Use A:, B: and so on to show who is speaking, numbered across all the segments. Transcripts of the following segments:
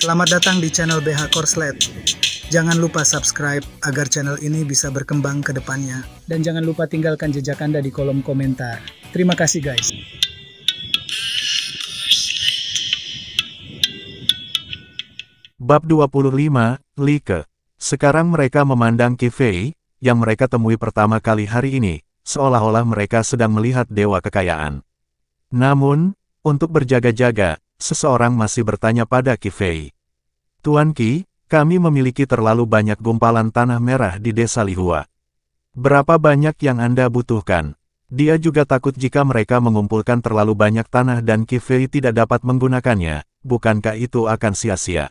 A: Selamat datang di channel BH Korslet. Jangan lupa subscribe agar channel ini bisa berkembang ke depannya. Dan jangan lupa tinggalkan jejak Anda di kolom komentar. Terima kasih guys.
B: Bab 25, Like. Sekarang mereka memandang Qi Fei, yang mereka temui pertama kali hari ini, seolah-olah mereka sedang melihat dewa kekayaan. Namun, untuk berjaga-jaga, seseorang masih bertanya pada Qi Fei. Tuan Qi, kami memiliki terlalu banyak gumpalan tanah merah di desa Lihua. Berapa banyak yang Anda butuhkan? Dia juga takut jika mereka mengumpulkan terlalu banyak tanah dan Qi Fei tidak dapat menggunakannya, bukankah itu akan sia-sia?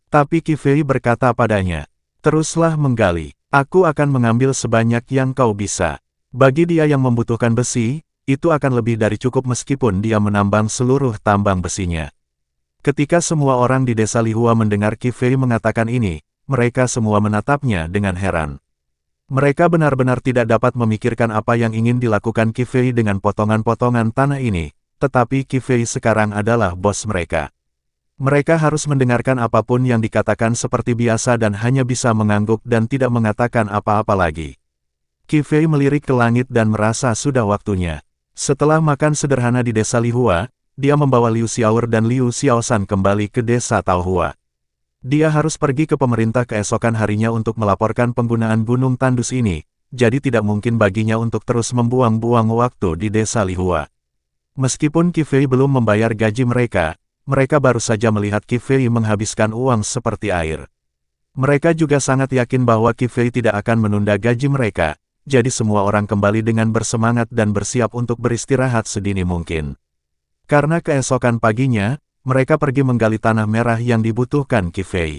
B: Tapi Qi Fei berkata padanya, teruslah menggali, aku akan mengambil sebanyak yang kau bisa. Bagi dia yang membutuhkan besi, itu akan lebih dari cukup meskipun dia menambang seluruh tambang besinya. Ketika semua orang di desa Lihua mendengar Qi Fei mengatakan ini, mereka semua menatapnya dengan heran. Mereka benar-benar tidak dapat memikirkan apa yang ingin dilakukan Qi Fei dengan potongan-potongan tanah ini, tetapi Qi Fei sekarang adalah bos mereka. Mereka harus mendengarkan apapun yang dikatakan seperti biasa dan hanya bisa mengangguk dan tidak mengatakan apa-apa lagi. Qi Fei melirik ke langit dan merasa sudah waktunya. Setelah makan sederhana di desa Lihua, dia membawa Liu Xiaoer dan Liu Xiaoshan kembali ke desa Taohua. Dia harus pergi ke pemerintah keesokan harinya untuk melaporkan penggunaan gunung tandus ini, jadi tidak mungkin baginya untuk terus membuang-buang waktu di desa Lihua. Meskipun Qi Fei belum membayar gaji mereka baru saja melihat Qi Fei menghabiskan uang seperti air. Mereka juga sangat yakin bahwa Qi Fei tidak akan menunda gaji mereka, jadi semua orang kembali dengan bersemangat dan bersiap untuk beristirahat sedini mungkin. Karena keesokan paginya, mereka pergi menggali tanah merah yang dibutuhkan Qi Fei.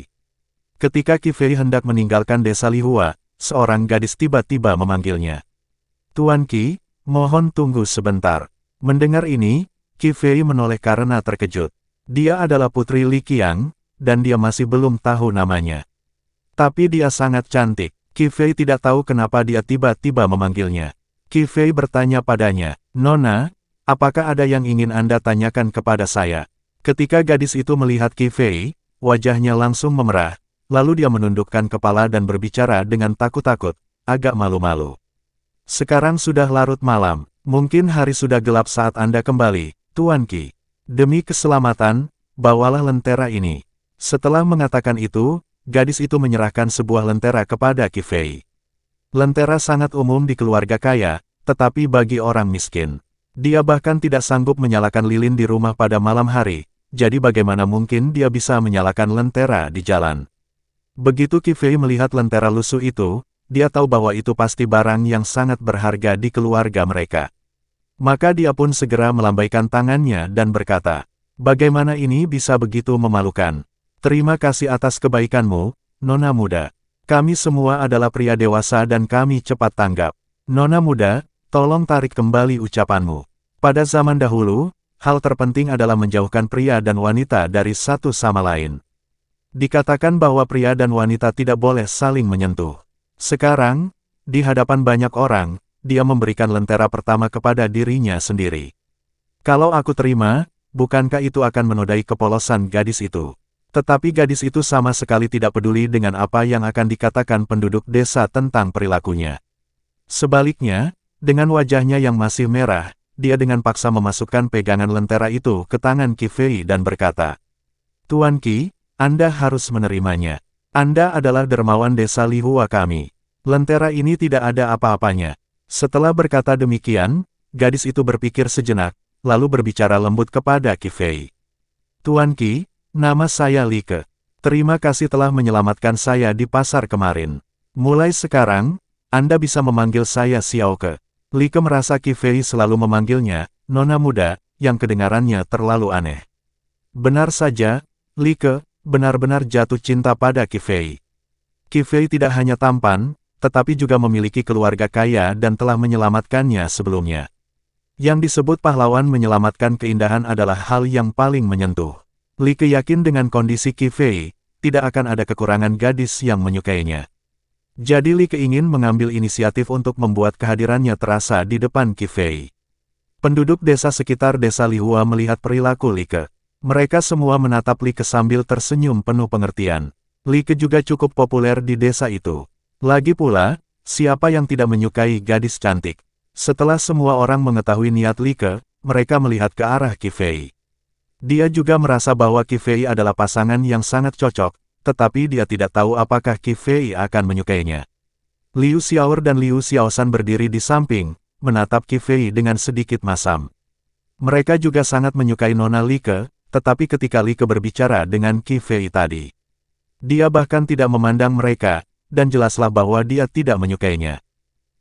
B: Ketika Qi Fei hendak meninggalkan desa Lihua, seorang gadis tiba-tiba memanggilnya. Tuan Qi, mohon tunggu sebentar. Mendengar ini, Qi Fei menoleh karena terkejut. Dia adalah putri Li Qiang, dan dia masih belum tahu namanya. Tapi dia sangat cantik. Qi Fei tidak tahu kenapa dia tiba-tiba memanggilnya. Qi Fei bertanya padanya, Nona, apakah ada yang ingin Anda tanyakan kepada saya? Ketika gadis itu melihat Qi Fei, wajahnya langsung memerah, lalu dia menundukkan kepala dan berbicara dengan takut-takut, agak malu-malu. Sekarang sudah larut malam, mungkin hari sudah gelap saat Anda kembali, Tuan Qi. Demi keselamatan, bawalah lentera ini. Setelah mengatakan itu, gadis itu menyerahkan sebuah lentera kepada Qi Fei. Lentera sangat umum di keluarga kaya, tetapi bagi orang miskin. Dia bahkan tidak sanggup menyalakan lilin di rumah pada malam hari, jadi bagaimana mungkin dia bisa menyalakan lentera di jalan. Begitu Qi Fei melihat lentera lusuh itu, dia tahu bahwa itu pasti barang yang sangat berharga di keluarga mereka. Maka dia pun segera melambaikan tangannya dan berkata, bagaimana ini bisa begitu memalukan? Terima kasih atas kebaikanmu, Nona muda. Kami semua adalah pria dewasa dan kami cepat tanggap. Nona muda, tolong tarik kembali ucapanmu. Pada zaman dahulu, hal terpenting adalah menjauhkan pria dan wanita dari satu sama lain. Dikatakan bahwa pria dan wanita tidak boleh saling menyentuh. Sekarang, di hadapan banyak orang, dia memberikan lentera pertama kepada dirinya sendiri. Kalau aku terima, bukankah itu akan menodai kepolosan gadis itu? Tetapi gadis itu sama sekali tidak peduli dengan apa yang akan dikatakan penduduk desa tentang perilakunya. Sebaliknya, dengan wajahnya yang masih merah, dia dengan paksa memasukkan pegangan lentera itu ke tangan Qi Fei dan berkata, Tuan Qi, Anda harus menerimanya. Anda adalah dermawan desa Lihua kami. Lentera ini tidak ada apa-apanya. Setelah berkata demikian, gadis itu berpikir sejenak, lalu berbicara lembut kepada Qi Fei. Tuan Qi, nama saya Like. Terima kasih telah menyelamatkan saya di pasar kemarin. Mulai sekarang, Anda bisa memanggil saya Xiaoke. Like merasa Qi Fei selalu memanggilnya, Nona muda, yang kedengarannya terlalu aneh. Benar saja, Like benar-benar jatuh cinta pada Qi Fei. Qi Fei tidak hanya tampan, tetapi juga memiliki keluarga kaya dan telah menyelamatkannya sebelumnya. Yang disebut pahlawan menyelamatkan keindahan adalah hal yang paling menyentuh. Like yakin dengan kondisi Qi Fei, tidak akan ada kekurangan gadis yang menyukainya. Jadi Like ingin mengambil inisiatif untuk membuat kehadirannya terasa di depan Qi Fei. Penduduk desa sekitar desa Lihua melihat perilaku Like. Mereka semua menatap Li Ke sambil tersenyum penuh pengertian. Li Ke juga cukup populer di desa itu. Lagi pula, siapa yang tidak menyukai gadis cantik? Setelah semua orang mengetahui niat Li Ke, mereka melihat ke arah Qi Fei. Dia juga merasa bahwa Qi Fei adalah pasangan yang sangat cocok, tetapi dia tidak tahu apakah Qi Fei akan menyukainya. Liu Xiaoer dan Liu Xiaoshan berdiri di samping, menatap Qi Fei dengan sedikit masam. Mereka juga sangat menyukai Nona Li Ke, tetapi ketika Li Ke berbicara dengan Qi Fei tadi, dia bahkan tidak memandang mereka, dan jelaslah bahwa dia tidak menyukainya.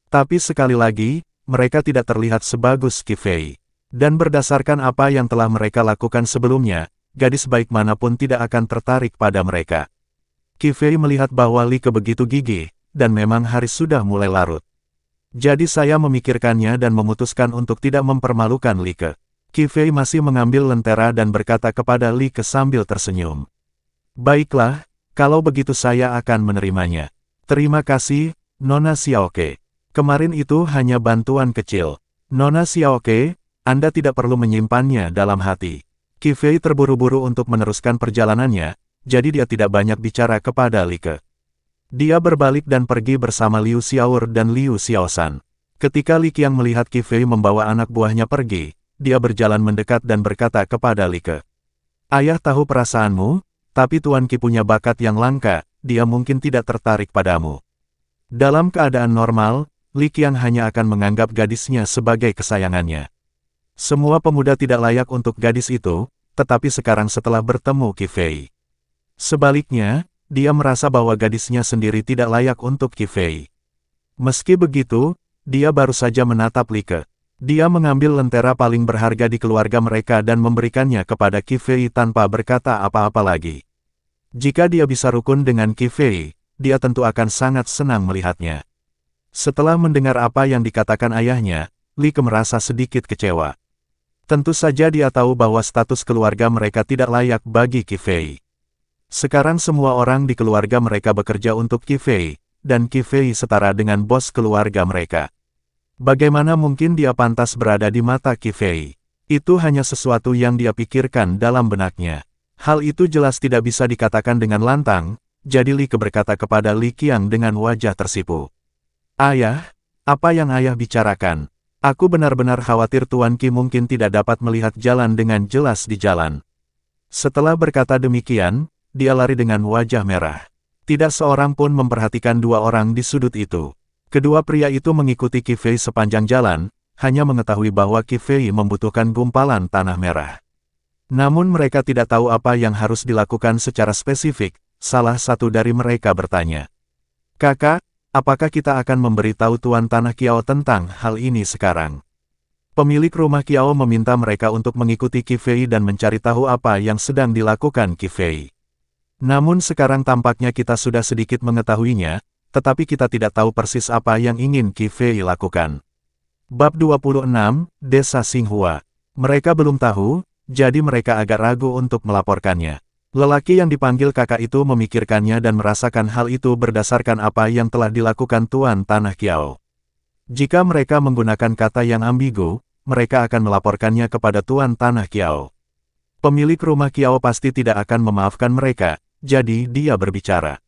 B: Tapi sekali lagi, mereka tidak terlihat sebagus Qi Fei. Dan berdasarkan apa yang telah mereka lakukan sebelumnya, gadis baik manapun tidak akan tertarik pada mereka. Qi Fei melihat bahwa Li Ke begitu gigih, dan memang hari sudah mulai larut. Jadi saya memikirkannya dan memutuskan untuk tidak mempermalukan Li Ke. Qi Fei masih mengambil lentera dan berkata kepada Li Ke sambil tersenyum. Baiklah, kalau begitu saya akan menerimanya. Terima kasih, Nona Xiaoke. Kemarin itu hanya bantuan kecil. Nona Xiaoke, Anda tidak perlu menyimpannya dalam hati. Qi Fei terburu-buru untuk meneruskan perjalanannya, jadi dia tidak banyak bicara kepada Li Ke. Dia berbalik dan pergi bersama Liu Xiaoer dan Liu Xiaoshan. Ketika Li Qiang melihat Qi Fei membawa anak buahnya pergi, dia berjalan mendekat dan berkata kepada Li Ke. Ayah tahu perasaanmu, tapi Tuan Qi punya bakat yang langka, dia mungkin tidak tertarik padamu. Dalam keadaan normal, Li Qiang hanya akan menganggap gadisnya sebagai kesayangannya. Semua pemuda tidak layak untuk gadis itu, tetapi sekarang setelah bertemu Qi Fei. Sebaliknya, dia merasa bahwa gadisnya sendiri tidak layak untuk Qi Fei. Meski begitu, dia baru saja menatap Li Ke. Dia mengambil lentera paling berharga di keluarga mereka dan memberikannya kepada Qi Fei tanpa berkata apa-apa lagi. Jika dia bisa rukun dengan Qi Fei, dia tentu akan sangat senang melihatnya. Setelah mendengar apa yang dikatakan ayahnya, Li Ke merasa sedikit kecewa. Tentu saja dia tahu bahwa status keluarga mereka tidak layak bagi Qi Fei. Sekarang semua orang di keluarga mereka bekerja untuk Qi Fei, dan Qi Fei setara dengan bos keluarga mereka. Bagaimana mungkin dia pantas berada di mata Qi Fei? Itu hanya sesuatu yang dia pikirkan dalam benaknya. Hal itu jelas tidak bisa dikatakan dengan lantang, jadi Li Ke berkata kepada Li Qiang dengan wajah tersipu. Ayah, apa yang ayah bicarakan? Aku benar-benar khawatir Tuan Qi mungkin tidak dapat melihat jalan dengan jelas di jalan. Setelah berkata demikian, dia lari dengan wajah merah. Tidak seorang pun memperhatikan dua orang di sudut itu. Kedua pria itu mengikuti Qi Fei sepanjang jalan, hanya mengetahui bahwa Qi Fei membutuhkan gumpalan tanah merah. Namun mereka tidak tahu apa yang harus dilakukan secara spesifik. Salah satu dari mereka bertanya, Kakak, apakah kita akan memberitahu Tuan Tanah Kiao tentang hal ini sekarang? Pemilik rumah Kiao meminta mereka untuk mengikuti Qi Fei dan mencari tahu apa yang sedang dilakukan Qi Fei. Namun sekarang tampaknya kita sudah sedikit mengetahuinya, tetapi kita tidak tahu persis apa yang ingin Qi Fei lakukan. Bab 26, Desa Xinghua. Mereka belum tahu, jadi mereka agak ragu untuk melaporkannya. Lelaki yang dipanggil kakak itu memikirkannya dan merasakan hal itu berdasarkan apa yang telah dilakukan Tuan Tanah Kiao. Jika mereka menggunakan kata yang ambigu, mereka akan melaporkannya kepada Tuan Tanah Kiao. Pemilik rumah Kiao pasti tidak akan memaafkan mereka. Jadi dia berbicara.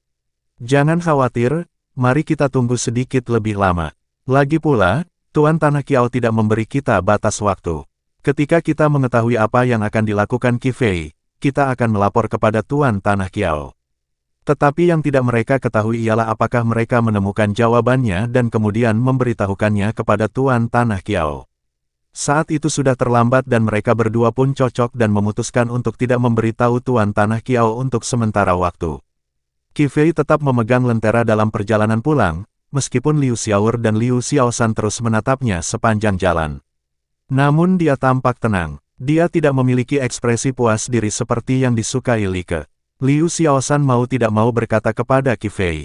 B: Jangan khawatir, mari kita tunggu sedikit lebih lama. Lagi pula, Tuan Tanah Kiao tidak memberi kita batas waktu. Ketika kita mengetahui apa yang akan dilakukan Qi Fei, kita akan melapor kepada Tuan Tanah Kiao. Tetapi yang tidak mereka ketahui ialah apakah mereka menemukan jawabannya dan kemudian memberitahukannya kepada Tuan Tanah Kiao. Saat itu sudah terlambat dan mereka berdua pun cocok dan memutuskan untuk tidak memberitahu Tuan Tanah Kiao untuk sementara waktu. Qi Fei tetap memegang lentera dalam perjalanan pulang, meskipun Liu Xiaoer dan Liu Xiaoshan terus menatapnya sepanjang jalan. Namun dia tampak tenang. Dia tidak memiliki ekspresi puas diri seperti yang disukai Li Ke. Liu Xiaoshan mau tidak mau berkata kepada Qi Fei,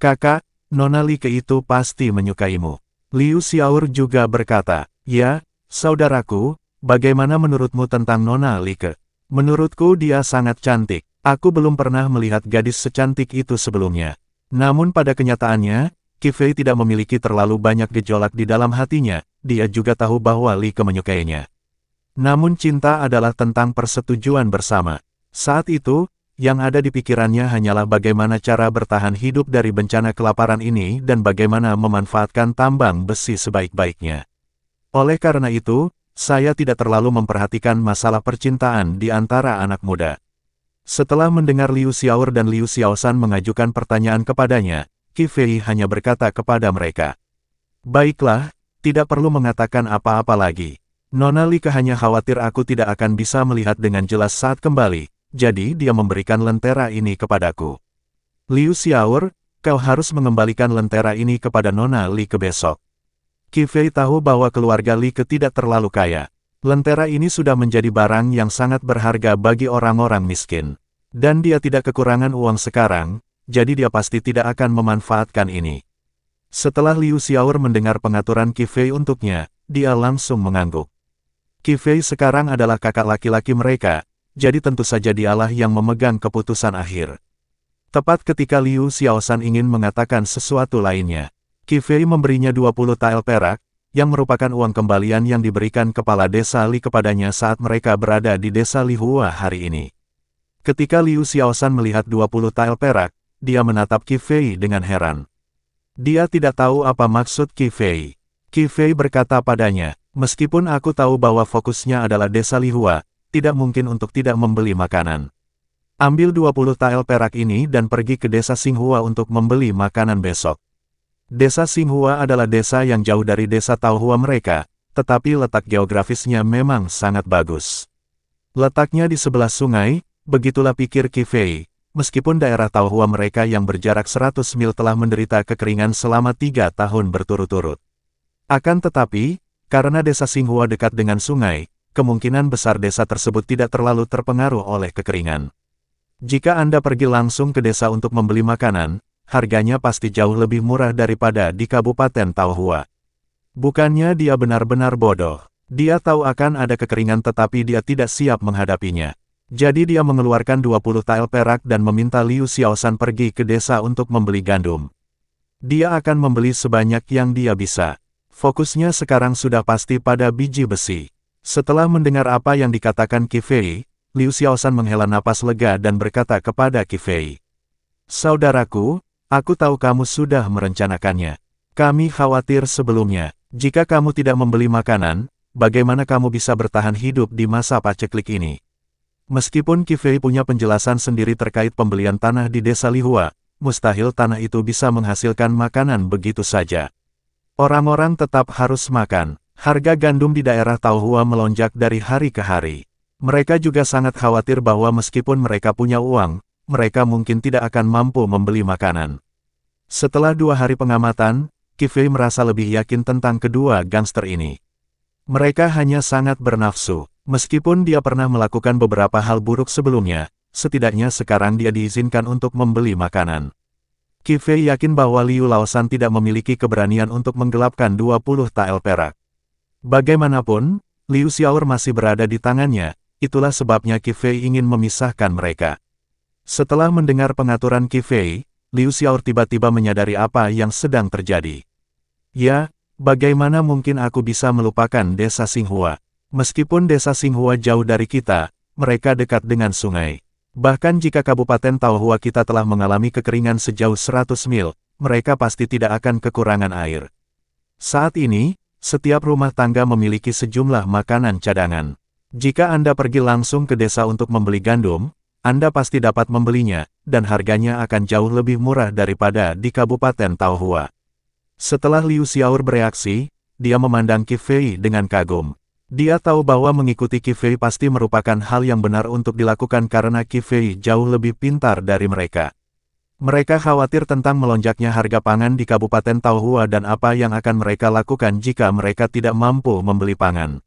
B: Kakak, Nona Li Ke itu pasti menyukaimu. Liu Xiaoer juga berkata, Ya, saudaraku, bagaimana menurutmu tentang Nona Li Ke? Menurutku dia sangat cantik. Aku belum pernah melihat gadis secantik itu sebelumnya. Namun pada kenyataannya, Qi Fei tidak memiliki terlalu banyak gejolak di dalam hatinya, dia juga tahu bahwa Li Ke menyukainya. Namun cinta adalah tentang persetujuan bersama. Saat itu, yang ada di pikirannya hanyalah bagaimana cara bertahan hidup dari bencana kelaparan ini dan bagaimana memanfaatkan tambang besi sebaik-baiknya. Oleh karena itu, saya tidak terlalu memperhatikan masalah percintaan di antara anak muda. Setelah mendengar Liu Xiaoer dan Liu Xiaoshan mengajukan pertanyaan kepadanya, Qi Fei hanya berkata kepada mereka, "Baiklah, tidak perlu mengatakan apa-apa lagi. Nona Li Ke hanya khawatir aku tidak akan bisa melihat dengan jelas saat kembali, jadi dia memberikan lentera ini kepadaku. Liu Xiaoer, kau harus mengembalikan lentera ini kepada Nona Li Ke besok." Qi Fei tahu bahwa keluarga Li Ke tidak terlalu kaya. Lentera ini sudah menjadi barang yang sangat berharga bagi orang-orang miskin. Dan dia tidak kekurangan uang sekarang, jadi dia pasti tidak akan memanfaatkan ini. Setelah Liu Xiaoer mendengar pengaturan Qi Fei untuknya, dia langsung mengangguk. Qi Fei sekarang adalah kakak laki-laki mereka, jadi tentu saja dialah yang memegang keputusan akhir. Tepat ketika Liu Xiaoshan ingin mengatakan sesuatu lainnya, Qi Fei memberinya 20 tael perak, yang merupakan uang kembalian yang diberikan kepala desa Li kepadanya saat mereka berada di desa Lihua hari ini. Ketika Liu Xiaoshan melihat 20 tael perak, dia menatap Qi Fei dengan heran. Dia tidak tahu apa maksud Qi Fei. Qi Fei berkata padanya, "Meskipun aku tahu bahwa fokusnya adalah desa Lihua, tidak mungkin untuk tidak membeli makanan. Ambil 20 tael perak ini dan pergi ke desa Xinghua untuk membeli makanan besok." Desa Xinghua adalah desa yang jauh dari desa Taohua mereka, tetapi letak geografisnya memang sangat bagus. Letaknya di sebelah sungai, begitulah pikir Qi Fei, meskipun daerah Taohua mereka yang berjarak 100 mil telah menderita kekeringan selama 3 tahun berturut-turut. Akan tetapi, karena desa Xinghua dekat dengan sungai, kemungkinan besar desa tersebut tidak terlalu terpengaruh oleh kekeringan. Jika Anda pergi langsung ke desa untuk membeli makanan, harganya pasti jauh lebih murah daripada di Kabupaten Taohua. Bukannya dia benar-benar bodoh. Dia tahu akan ada kekeringan tetapi dia tidak siap menghadapinya. Jadi dia mengeluarkan 20 tael perak dan meminta Liu Xiaoshan pergi ke desa untuk membeli gandum. Dia akan membeli sebanyak yang dia bisa. Fokusnya sekarang sudah pasti pada biji besi. Setelah mendengar apa yang dikatakan Qi Fei, Liu Xiaoshan menghela napas lega dan berkata kepada Qi Fei, "Saudaraku, aku tahu kamu sudah merencanakannya. Kami khawatir sebelumnya, jika kamu tidak membeli makanan, bagaimana kamu bisa bertahan hidup di masa paceklik ini?" Meskipun Qi Fei punya penjelasan sendiri terkait pembelian tanah di desa Lihua, mustahil tanah itu bisa menghasilkan makanan begitu saja. Orang-orang tetap harus makan. Harga gandum di daerah Taohua melonjak dari hari ke hari. Mereka juga sangat khawatir bahwa meskipun mereka punya uang, mereka mungkin tidak akan mampu membeli makanan. Setelah 2 hari pengamatan, Qi Fei merasa lebih yakin tentang kedua gangster ini. Mereka hanya sangat bernafsu. Meskipun dia pernah melakukan beberapa hal buruk sebelumnya, setidaknya sekarang dia diizinkan untuk membeli makanan. Qi Fei yakin bahwa Liu Laoshan tidak memiliki keberanian untuk menggelapkan 20 tael perak. Bagaimanapun, Liu Xiaoer masih berada di tangannya, itulah sebabnya Qi Fei ingin memisahkan mereka. Setelah mendengar pengaturan Qi Fei, Liu Xiaoer tiba-tiba menyadari apa yang sedang terjadi. "Ya, bagaimana mungkin aku bisa melupakan desa Xinghua? Meskipun desa Xinghua jauh dari kita, mereka dekat dengan sungai. Bahkan jika Kabupaten Taohua kita telah mengalami kekeringan sejauh 100 mil, mereka pasti tidak akan kekurangan air. Saat ini, setiap rumah tangga memiliki sejumlah makanan cadangan. Jika Anda pergi langsung ke desa untuk membeli gandum, Anda pasti dapat membelinya, dan harganya akan jauh lebih murah daripada di Kabupaten Taohua." Setelah Liu Xiaoer bereaksi, dia memandang Qi Fei dengan kagum. Dia tahu bahwa mengikuti Qi Fei pasti merupakan hal yang benar untuk dilakukan karena Qi Fei jauh lebih pintar dari mereka. Mereka khawatir tentang melonjaknya harga pangan di Kabupaten Taohua dan apa yang akan mereka lakukan jika mereka tidak mampu membeli pangan.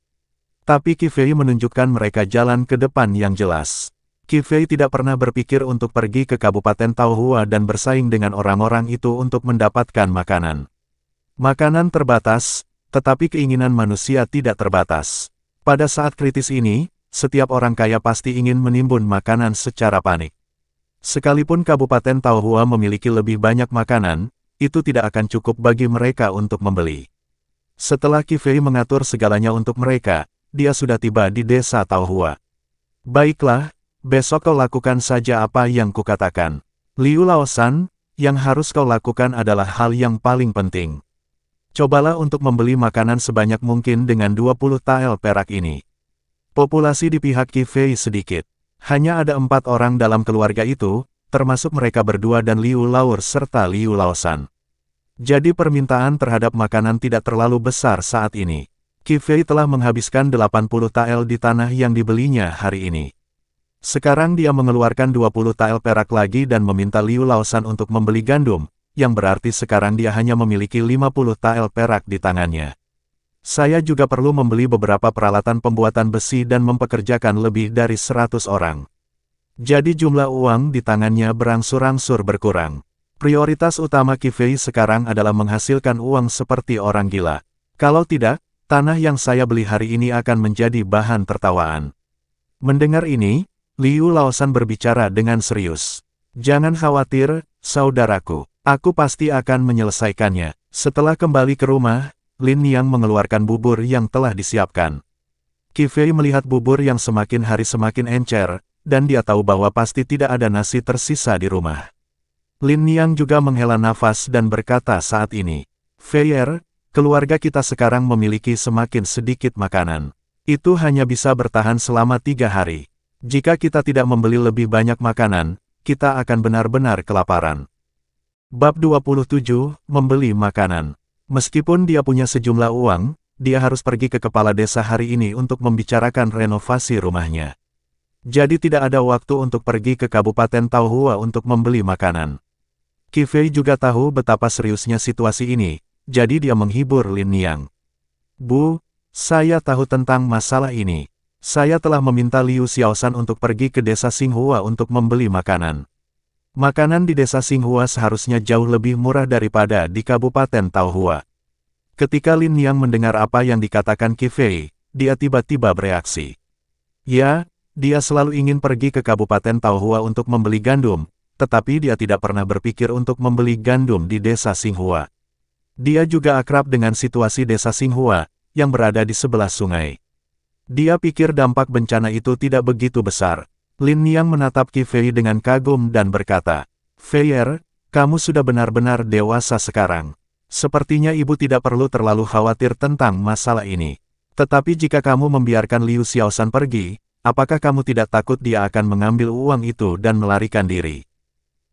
B: Tapi Qi Fei menunjukkan mereka jalan ke depan yang jelas. Qi Fei tidak pernah berpikir untuk pergi ke Kabupaten Taohua dan bersaing dengan orang-orang itu untuk mendapatkan makanan. Makanan terbatas, tetapi keinginan manusia tidak terbatas. Pada saat kritis ini, setiap orang kaya pasti ingin menimbun makanan secara panik. Sekalipun Kabupaten Taohua memiliki lebih banyak makanan, itu tidak akan cukup bagi mereka untuk membeli. Setelah Qi Fei mengatur segalanya untuk mereka, dia sudah tiba di desa Taohua. Baiklah, besok kau lakukan saja apa yang kukatakan. Liu Laosan, yang harus kau lakukan adalah hal yang paling penting. Cobalah untuk membeli makanan sebanyak mungkin dengan 20 tael perak ini. Populasi di pihak Qi Fei sedikit. Hanya ada 4 orang dalam keluarga itu, termasuk mereka berdua dan Liu Laur serta Liu Laosan. Jadi permintaan terhadap makanan tidak terlalu besar saat ini. Qi Fei telah menghabiskan 80 tael di tanah yang dibelinya hari ini. Sekarang dia mengeluarkan 20 tael perak lagi dan meminta Liu Laosan untuk membeli gandum, yang berarti sekarang dia hanya memiliki 50 tael perak di tangannya. Saya juga perlu membeli beberapa peralatan pembuatan besi dan mempekerjakan lebih dari 100 orang. Jadi jumlah uang di tangannya berangsur-angsur berkurang. Prioritas utama Qi Fei sekarang adalah menghasilkan uang seperti orang gila. Kalau tidak, tanah yang saya beli hari ini akan menjadi bahan tertawaan. Mendengar ini, Liu Laosan berbicara dengan serius. Jangan khawatir, saudaraku. Aku pasti akan menyelesaikannya. Setelah kembali ke rumah, Lin Niang mengeluarkan bubur yang telah disiapkan. Qi Fei melihat bubur yang semakin hari semakin encer, dan dia tahu bahwa pasti tidak ada nasi tersisa di rumah. Lin Niang juga menghela nafas dan berkata saat ini, Fei, keluarga kita sekarang memiliki semakin sedikit makanan. Itu hanya bisa bertahan selama 3 hari. Jika kita tidak membeli lebih banyak makanan, kita akan benar-benar kelaparan. Bab 27, Membeli Makanan. Meskipun dia punya sejumlah uang, dia harus pergi ke kepala desa hari ini untuk membicarakan renovasi rumahnya. Jadi tidak ada waktu untuk pergi ke Kabupaten Taohua untuk membeli makanan. Qi Fei juga tahu betapa seriusnya situasi ini, jadi dia menghibur Lin Niang. Bu, saya tahu tentang masalah ini. Saya telah meminta Liu Xiaoshan untuk pergi ke desa Xinghua untuk membeli makanan. Makanan di desa Xinghua seharusnya jauh lebih murah daripada di Kabupaten Taohua. Ketika Lin Niang mendengar apa yang dikatakan Qi Fei, dia tiba-tiba bereaksi. Ya, dia selalu ingin pergi ke Kabupaten Taohua untuk membeli gandum, tetapi dia tidak pernah berpikir untuk membeli gandum di desa Xinghua. Dia juga akrab dengan situasi desa Xinghua, yang berada di sebelah sungai. Dia pikir dampak bencana itu tidak begitu besar. Lin Niang menatap Qi Fei dengan kagum dan berkata, Fei, kamu sudah benar-benar dewasa sekarang. Sepertinya ibu tidak perlu terlalu khawatir tentang masalah ini. Tetapi jika kamu membiarkan Liu Xiaoshan pergi, apakah kamu tidak takut dia akan mengambil uang itu dan melarikan diri?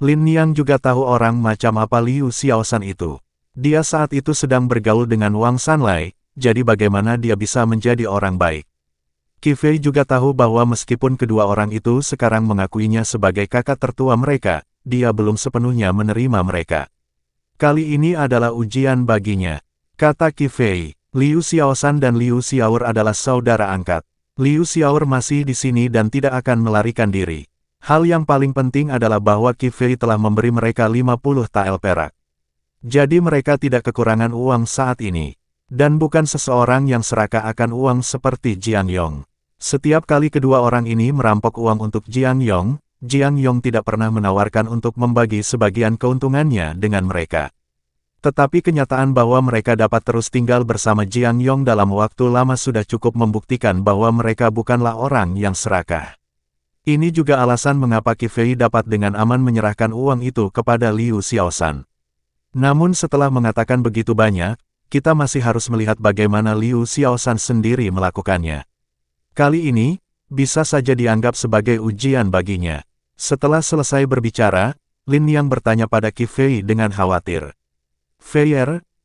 B: Lin Niang juga tahu orang macam apa Liu Xiaoshan itu. Dia saat itu sedang bergaul dengan Wang Sanlai, jadi bagaimana dia bisa menjadi orang baik? Qi Fei juga tahu bahwa meskipun kedua orang itu sekarang mengakuinya sebagai kakak tertua mereka, dia belum sepenuhnya menerima mereka. Kali ini adalah ujian baginya. Kata Qi Fei, Liu Xiaoshan dan Liu Xiaor adalah saudara angkat. Liu Xiaor masih di sini dan tidak akan melarikan diri. Hal yang paling penting adalah bahwa Qi Fei telah memberi mereka 50 tael perak. Jadi mereka tidak kekurangan uang saat ini. Dan bukan seseorang yang serakah akan uang seperti Jiang Yong. Setiap kali kedua orang ini merampok uang untuk Jiang Yong tidak pernah menawarkan untuk membagi sebagian keuntungannya dengan mereka. Tetapi kenyataan bahwa mereka dapat terus tinggal bersama Jiang Yong dalam waktu lama sudah cukup membuktikan bahwa mereka bukanlah orang yang serakah. Ini juga alasan mengapa Qi Fei dapat dengan aman menyerahkan uang itu kepada Liu Xiaoshan. Namun setelah mengatakan begitu banyak, kita masih harus melihat bagaimana Liu Xiaoshan sendiri melakukannya. Kali ini, bisa saja dianggap sebagai ujian baginya. Setelah selesai berbicara, Lin Niang bertanya pada Qi Fei dengan khawatir. Fei,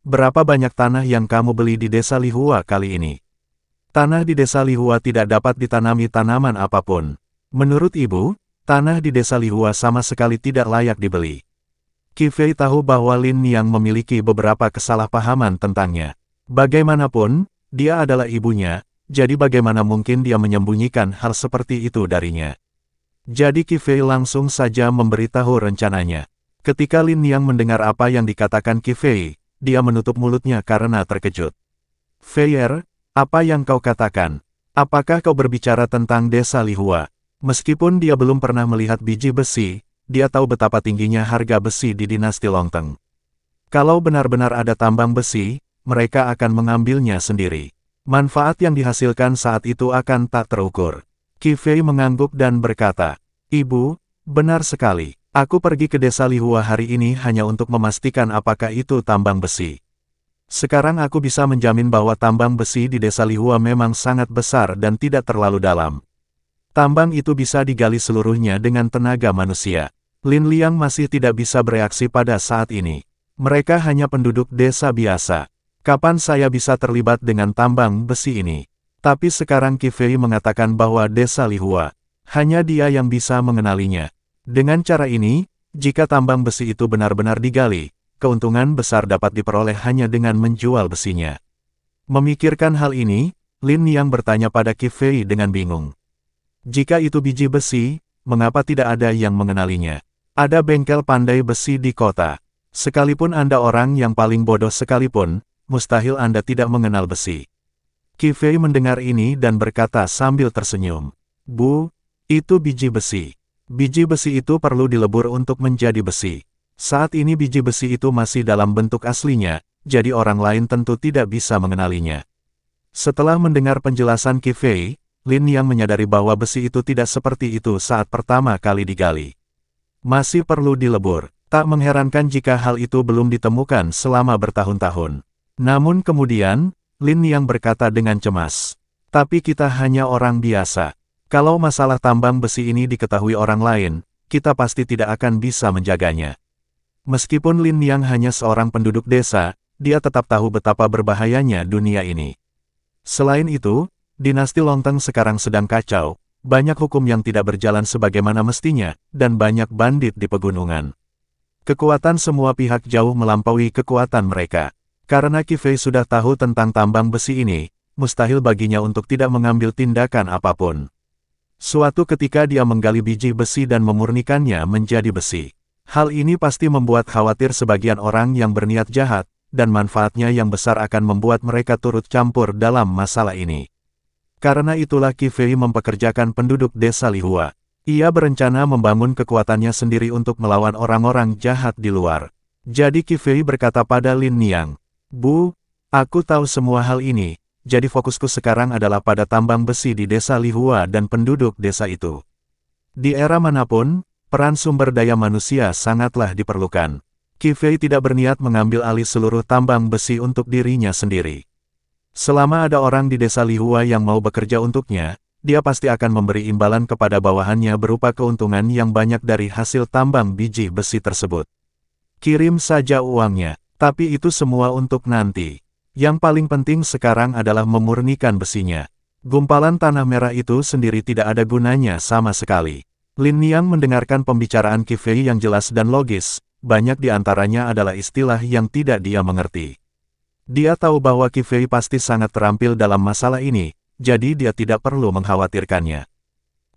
B: berapa banyak tanah yang kamu beli di desa Lihua kali ini? Tanah di desa Lihua tidak dapat ditanami tanaman apapun. Menurut ibu, tanah di desa Lihua sama sekali tidak layak dibeli. Qi Fei tahu bahwa Lin Niang memiliki beberapa kesalahpahaman tentangnya. Bagaimanapun, dia adalah ibunya. Jadi bagaimana mungkin dia menyembunyikan hal seperti itu darinya? Jadi Qi Fei langsung saja memberitahu rencananya. Ketika Lin Niang mendengar apa yang dikatakan Qi Fei, dia menutup mulutnya karena terkejut. Fei, apa yang kau katakan? Apakah kau berbicara tentang desa Lihua? Meskipun dia belum pernah melihat biji besi, dia tahu betapa tingginya harga besi di dinasti Longteng. Kalau benar-benar ada tambang besi, mereka akan mengambilnya sendiri. Manfaat yang dihasilkan saat itu akan tak terukur. Qi Fei mengangguk dan berkata, "Ibu, benar sekali. Aku pergi ke desa Lihua hari ini hanya untuk memastikan apakah itu tambang besi. Sekarang aku bisa menjamin bahwa tambang besi di desa Lihua memang sangat besar dan tidak terlalu dalam. Tambang itu bisa digali seluruhnya dengan tenaga manusia." Lin Liang masih tidak bisa bereaksi pada saat ini. Mereka hanya penduduk desa biasa. Kapan saya bisa terlibat dengan tambang besi ini? Tapi sekarang Qi Fei mengatakan bahwa desa Lihua, hanya dia yang bisa mengenalinya. Dengan cara ini, jika tambang besi itu benar-benar digali, keuntungan besar dapat diperoleh hanya dengan menjual besinya. Memikirkan hal ini, Lin Liang bertanya pada Qi Fei dengan bingung. Jika itu biji besi, mengapa tidak ada yang mengenalinya? Ada bengkel pandai besi di kota. Sekalipun Anda orang yang paling bodoh sekalipun, mustahil Anda tidak mengenal besi. Qi Fei mendengar ini dan berkata sambil tersenyum. Bu, itu biji besi. Biji besi itu perlu dilebur untuk menjadi besi. Saat ini biji besi itu masih dalam bentuk aslinya, jadi orang lain tentu tidak bisa mengenalinya. Setelah mendengar penjelasan Qi Fei, Lin Liang menyadari bahwa besi itu tidak seperti itu saat pertama kali digali. Masih perlu dilebur. Tak mengherankan jika hal itu belum ditemukan selama bertahun-tahun. Namun kemudian, Lin Liang berkata dengan cemas. Tapi kita hanya orang biasa. Kalau masalah tambang besi ini diketahui orang lain, kita pasti tidak akan bisa menjaganya. Meskipun Lin Liang hanya seorang penduduk desa, dia tetap tahu betapa berbahayanya dunia ini. Selain itu, dinasti Longteng sekarang sedang kacau, banyak hukum yang tidak berjalan sebagaimana mestinya, dan banyak bandit di pegunungan. Kekuatan semua pihak jauh melampaui kekuatan mereka. Karena Qi Fei sudah tahu tentang tambang besi ini, mustahil baginya untuk tidak mengambil tindakan apapun. Suatu ketika dia menggali biji besi dan memurnikannya menjadi besi. Hal ini pasti membuat khawatir sebagian orang yang berniat jahat, dan manfaatnya yang besar akan membuat mereka turut campur dalam masalah ini. Karena itulah Qi Fei mempekerjakan penduduk desa Lihua. Ia berencana membangun kekuatannya sendiri untuk melawan orang-orang jahat di luar. Jadi Qi Fei berkata pada Lin Liang, "Bu, aku tahu semua hal ini, jadi fokusku sekarang adalah pada tambang besi di desa Lihua dan penduduk desa itu." Di era manapun, peran sumber daya manusia sangatlah diperlukan. Qi Fei tidak berniat mengambil alih seluruh tambang besi untuk dirinya sendiri. Selama ada orang di desa Lihua yang mau bekerja untuknya, dia pasti akan memberi imbalan kepada bawahannya berupa keuntungan yang banyak dari hasil tambang biji besi tersebut. Kirim saja uangnya, tapi itu semua untuk nanti. Yang paling penting sekarang adalah memurnikan besinya. Gumpalan tanah merah itu sendiri tidak ada gunanya sama sekali. Lin Liang mendengarkan pembicaraan Qi Fei yang jelas dan logis, banyak di antaranya adalah istilah yang tidak dia mengerti. Dia tahu bahwa Qi Fei pasti sangat terampil dalam masalah ini, jadi dia tidak perlu mengkhawatirkannya.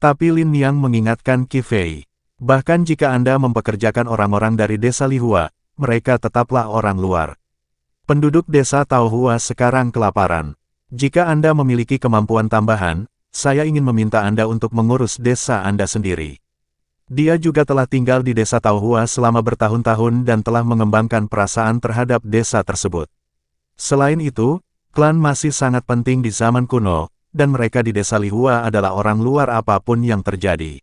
B: Tapi Lin Liang mengingatkan Qi Fei, bahkan jika Anda mempekerjakan orang-orang dari desa Lihua, mereka tetaplah orang luar. Penduduk desa Taohua sekarang kelaparan. Jika Anda memiliki kemampuan tambahan, saya ingin meminta Anda untuk mengurus desa Anda sendiri. Dia juga telah tinggal di desa Taohua selama bertahun-tahun dan telah mengembangkan perasaan terhadap desa tersebut. Selain itu, klan masih sangat penting di zaman kuno, dan mereka di desa Lihua adalah orang luar apapun yang terjadi.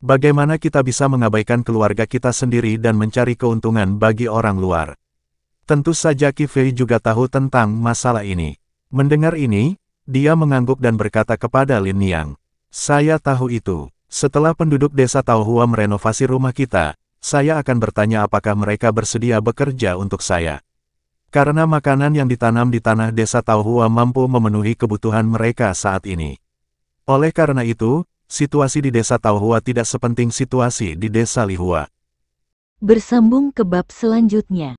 B: Bagaimana kita bisa mengabaikan keluarga kita sendiri dan mencari keuntungan bagi orang luar? Tentu saja Qi Fei juga tahu tentang masalah ini. Mendengar ini, dia mengangguk dan berkata kepada Lin Liang, "Saya tahu itu. Setelah penduduk desa Taohua merenovasi rumah kita, saya akan bertanya apakah mereka bersedia bekerja untuk saya. Karena makanan yang ditanam di tanah desa Taohua mampu memenuhi kebutuhan mereka saat ini. Oleh karena itu, situasi di desa Taohua tidak sepenting situasi di desa Lihua."
C: Bersambung ke bab selanjutnya.